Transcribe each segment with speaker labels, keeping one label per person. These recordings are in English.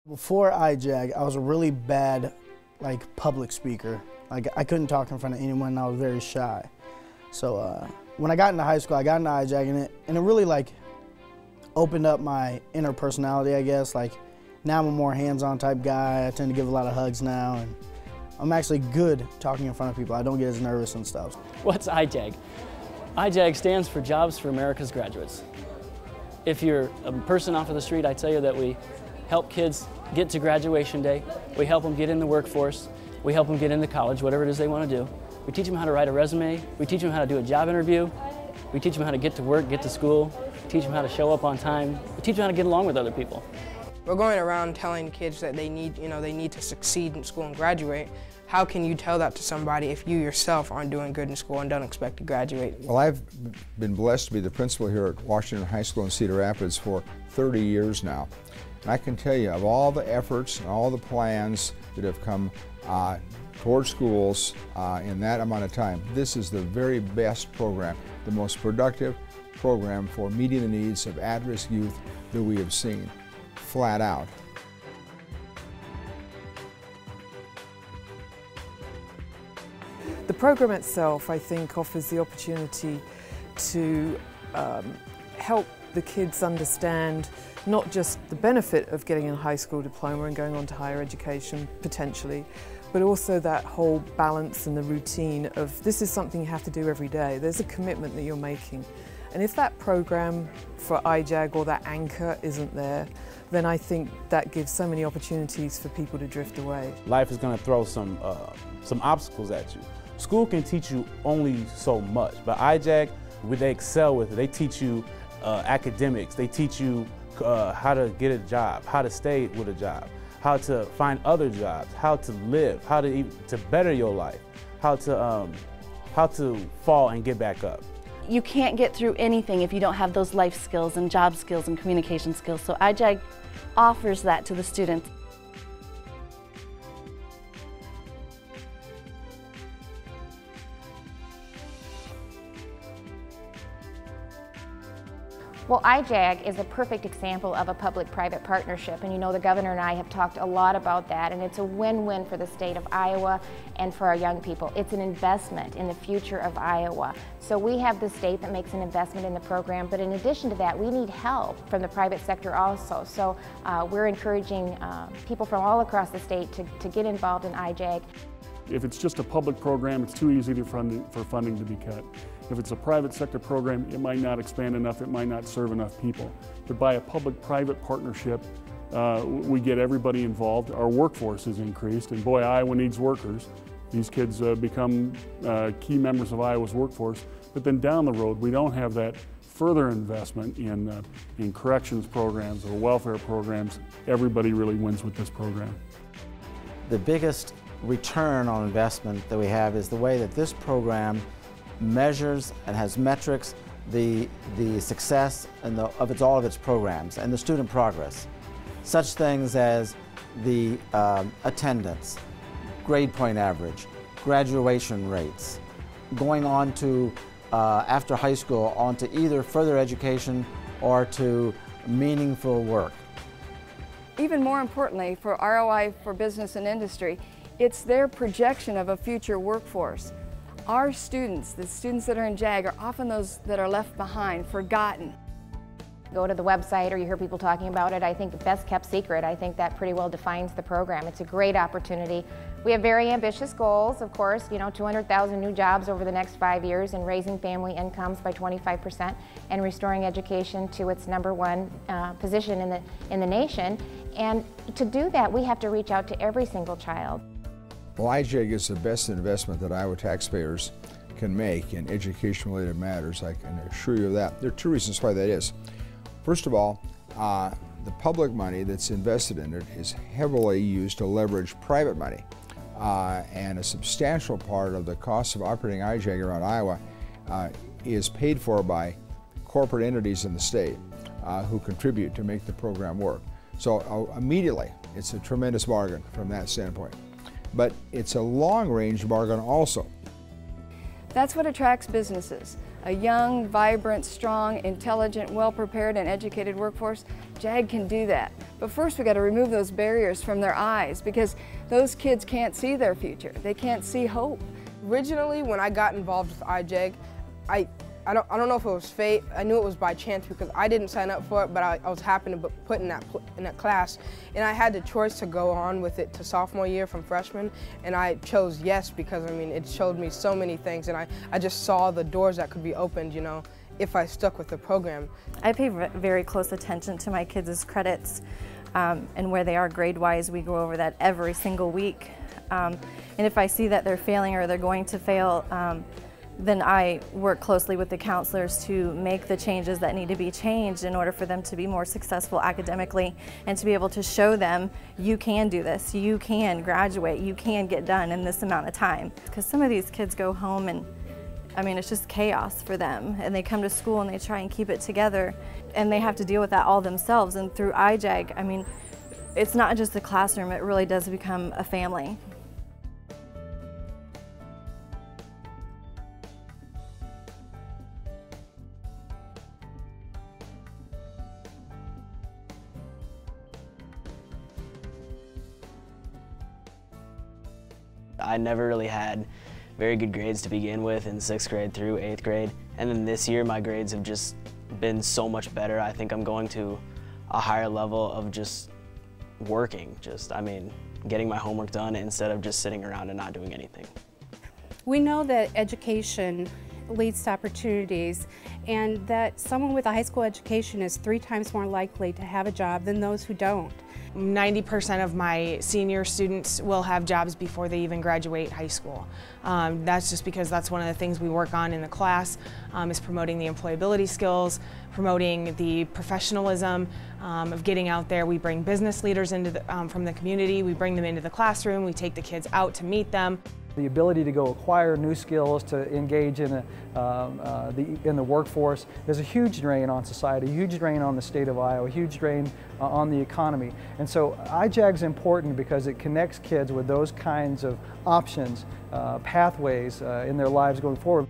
Speaker 1: Before IJAG, I was a really bad public speaker. I couldn't talk in front of anyone, and I was very shy. So when I got into high school, I got into IJAG, and it really opened up my inner personality, I guess. Now I'm a more hands-on type guy. I tend to give a lot of hugs now, and I'm actually good talking in front of people. I don't get as nervous and stuff.
Speaker 2: What's IJAG? IJAG stands for Jobs for America's Graduates. If you're a person off of the street, I tell you that we help kids get to graduation day. We help them get in the workforce. We help them get into college, whatever it is they want to do. We teach them how to write a resume. We teach them how to do a job interview. We teach them how to get to work, get to school. We teach them how to show up on time. We teach them how to get along with other people.
Speaker 3: We're going around telling kids that they need to succeed in school and graduate. How can you tell that to somebody if you yourself aren't doing good in school and don't expect to graduate?
Speaker 4: Well, I've been blessed to be the principal here at Washington High School in Cedar Rapids for 30 years now. And I can tell you, of all the efforts and all the plans that have come towards schools in that amount of time, this is the very best program, the most productive program for meeting the needs of at-risk youth that we have seen, flat out.
Speaker 5: The program itself, I think, offers the opportunity to help the kids understand not just the benefit of getting a high school diploma and going on to higher education potentially, but also that whole balance and the routine of this is something you have to do every day. There's a commitment that you're making. And if that program for IJAG or that anchor isn't there, then I think that gives so many opportunities for people to drift away.
Speaker 6: Life is going to throw some obstacles at you. School can teach you only so much, but IJAG, they excel with it. They teach you academics. They teach you how to get a job, how to stay with a job, how to find other jobs, how to live, how to better your life, how to fall and get back up.
Speaker 7: You can't get through anything if you don't have those life skills and job skills and communication skills. So IJAG offers that to the students.
Speaker 8: Well, IJAG is a perfect example of a public-private partnership, and you know the governor and I have talked a lot about that, and it's a win-win for the state of Iowa and for our young people. It's an investment in the future of Iowa. So we have the state that makes an investment in the program, but in addition to that, we need help from the private sector also. So we're encouraging people from all across the state to get involved in IJAG.
Speaker 9: If it's just a public program, it's too easy for funding to be cut. If it's a private sector program, it might not expand enough, it might not serve enough people. But by a public-private partnership, we get everybody involved. Our workforce is increased, and boy, Iowa needs workers. These kids become key members of Iowa's workforce. But then down the road, we don't have that further investment in corrections programs or welfare programs. Everybody really wins with this program.
Speaker 10: The biggest return on investment that we have is the way that this program measures and has metrics the success and all of its programs and the student progress. Such things as the attendance, grade point average, graduation rates, going on to, after high school, on to either further education or to meaningful work.
Speaker 11: Even more importantly, for ROI for business and industry, it's their projection of a future workforce. Our students, the students that are in JAG, are often those that are left behind, forgotten.
Speaker 8: Go to the website or you hear people talking about it. I think best kept secret. I think that pretty well defines the program. It's a great opportunity. We have very ambitious goals, of course, 200,000 new jobs over the next 5 years and raising family incomes by 25% and restoring education to its #1 position in the nation. And to do that, we have to reach out to every single child.
Speaker 4: Well, IJAG is the best investment that Iowa taxpayers can make in education-related matters. I can assure you of that. There are two reasons why that is. First of all, the public money that's invested in it is heavily used to leverage private money. And a substantial part of the cost of operating IJAG around Iowa is paid for by corporate entities in the state who contribute to make the program work. So immediately, it's a tremendous bargain from that standpoint. But it's a long-range bargain also.
Speaker 11: That's what attracts businesses. A young, vibrant, strong, intelligent, well-prepared and educated workforce. JAG can do that. But first we got to remove those barriers from their eyes, because those kids can't see their future. They can't see hope.
Speaker 3: Originally, when I got involved with IJAG, I don't know if it was fate. I knew it was by chance because I didn't sign up for it, but I was happy to be put in that class, and I had the choice to go on with it to sophomore year from freshman, and I chose yes because, I mean, it showed me so many things, and I just saw the doors that could be opened, you know, if I stuck with the program.
Speaker 12: I pay very close attention to my kids' credits and where they are grade-wise. We go over that every single week, and if I see that they're failing or they're going to fail, then I work closely with the counselors to make the changes that need to be changed in order for them to be more successful academically and to be able to show them, you can do this, you can graduate, you can get done in this amount of time. Because some of these kids go home and, I mean, it's just chaos for them, and they come to school and they try and keep it together, and they have to deal with that all themselves. And through IJAG, I mean, it's not just the classroom, it really does become a family.
Speaker 13: I never really had very good grades to begin with in 6th grade through 8th grade, and then this year my grades have just been so much better. I think I'm going to a higher level of just working, I mean, getting my homework done instead of just sitting around and not doing anything.
Speaker 14: We know that education leads to opportunities, and that someone with a high school education is 3 times more likely to have a job than those who don't.
Speaker 15: 90% of my senior students will have jobs before they even graduate high school. That's just because that's one of the things we work on in the class, is promoting the employability skills, promoting the professionalism of getting out there. We bring business leaders into from the community, we bring them into the classroom, we take the kids out to meet them.
Speaker 16: The ability to go acquire new skills, to engage in the workforce is a huge drain on society, a huge drain on the state of Iowa, a huge drain on the economy. And so IJAG is important because it connects kids with those kinds of options, pathways in their lives going forward.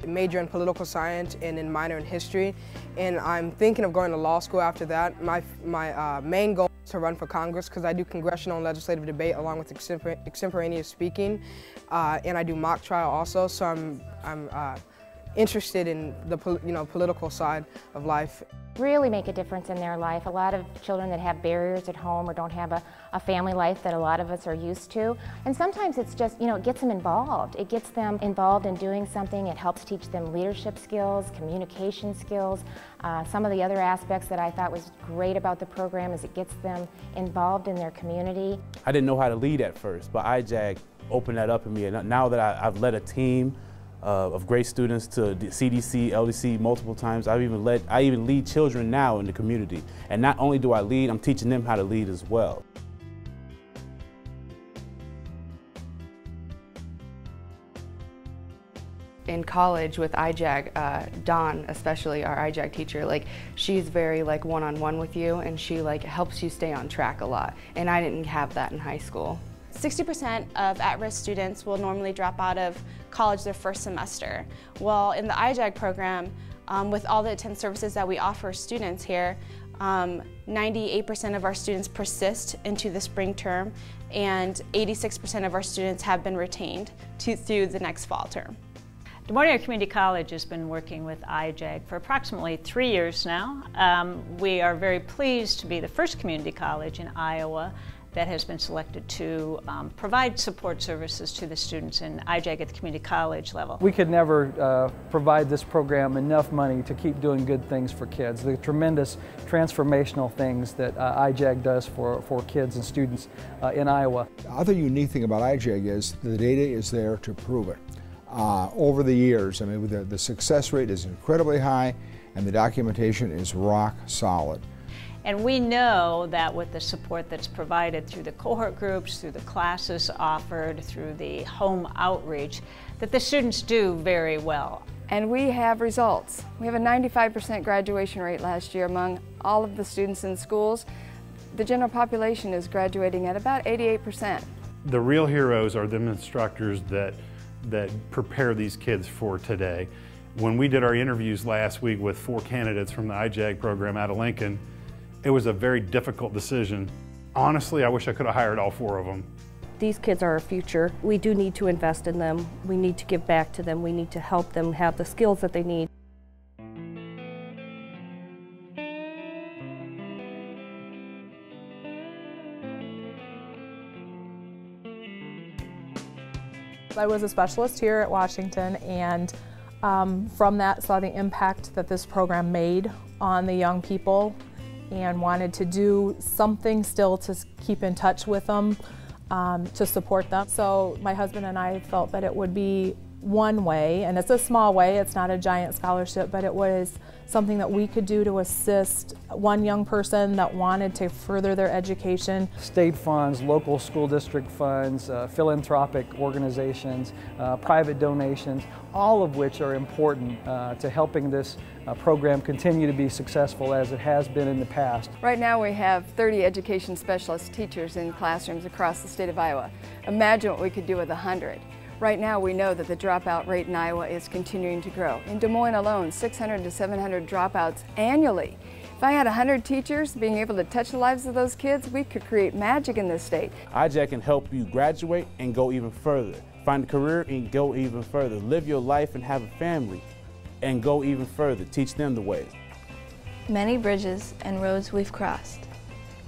Speaker 3: Major in political science and in minor in history, and I'm thinking of going to law school after that. My main goal is to run for Congress because I do congressional and legislative debate along with extemporaneous speaking, and I do mock trial also. So I'm interested in the political side of life.
Speaker 8: Really make a difference in their life. A lot of children that have barriers at home or don't have a family life that a lot of us are used to. And sometimes it's just, it gets them involved. It gets them involved in doing something. It helps teach them leadership skills, communication skills. Some of the other aspects that I thought was great about the program is it gets them involved in their community.
Speaker 6: I didn't know how to lead at first, but IJAG opened that up in me. And now that I've led a team of great students to CDC, LDC multiple times. I even lead children now in the community. And not only do I lead, I'm teaching them how to lead as well.
Speaker 17: In college with IJAG, Dawn, especially our IJAG teacher, she's very one-on-one with you, and she helps you stay on track a lot. And I didn't have that in high school.
Speaker 18: 60% of at-risk students will normally drop out of college their first semester. Well, in the IJAG program, with all the attendance services that we offer students here, 98% of our students persist into the spring term, and 86% of our students have been retained through the next fall term.
Speaker 19: Des Moines Area Community College has been working with IJAG for approximately 3 years now. We are very pleased to be the first community college in Iowa that has been selected to provide support services to the students in IJAG at the community college level.
Speaker 16: We could never provide this program enough money to keep doing good things for kids. The tremendous transformational things that IJAG does for kids and students in Iowa.
Speaker 4: The other unique thing about IJAG is the data is there to prove it. Over the years, I mean, the success rate is incredibly high and the documentation is rock solid.
Speaker 19: And we know that with the support that's provided through the cohort groups, through the classes offered, through the home outreach, that the students do very well.
Speaker 11: And we have results. We have a 95% graduation rate last year among all of the students in schools. The general population is graduating at about 88%.
Speaker 20: The real heroes are them instructors that that prepare these kids for today. When we did our interviews last week with 4 candidates from the IJAG program out of Lincoln, it was a very difficult decision. Honestly, I wish I could have hired all 4 of them.
Speaker 21: These kids are our future. We do need to invest in them. We need to give back to them. We need to help them have the skills that they need.
Speaker 22: I was a specialist here at Washington, and from that saw the impact that this program made on the young people and wanted to do something still to keep in touch with them, to support them. So my husband and I felt that it would be one way, and it's a small way, it's not a giant scholarship, but it was something that we could do to assist one young person that wanted to further their education.
Speaker 16: State funds, local school district funds, philanthropic organizations, private donations, all of which are important to helping this program continue to be successful as it has been in the past.
Speaker 11: Right now we have 30 education specialist teachers in classrooms across the state of Iowa. Imagine what we could do with 100. Right now we know that the dropout rate in Iowa is continuing to grow. In Des Moines alone, 600 to 700 dropouts annually. If I had 100 teachers being able to touch the lives of those kids, we could create magic in this state.
Speaker 6: IJAG can help you graduate and go even further. Find a career and go even further. Live your life and have a family and go even further. Teach them the way.
Speaker 23: Many bridges and roads we've crossed.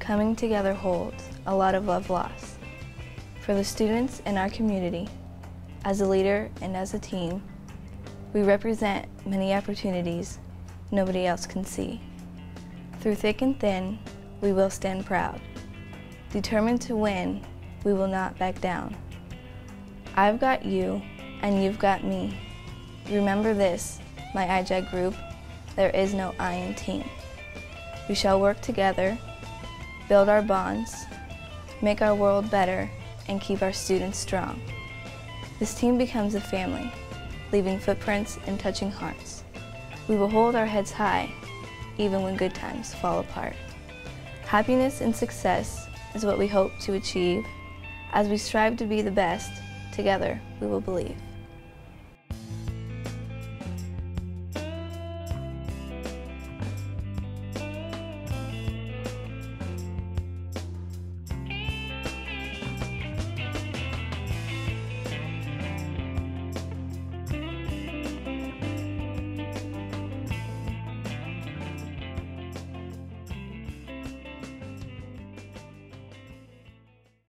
Speaker 23: Coming together holds a lot of love lost. For the students in our community, as a leader and as a team, we represent many opportunities nobody else can see. Through thick and thin, we will stand proud. Determined to win, we will not back down. I've got you, and you've got me. Remember this, my IJAG group, there is no I in team. We shall work together, build our bonds, make our world better, and keep our students strong. This team becomes a family, leaving footprints and touching hearts. We will hold our heads high, even when good times fall apart. Happiness and success is what we hope to achieve. As we strive to be the best, together we will believe.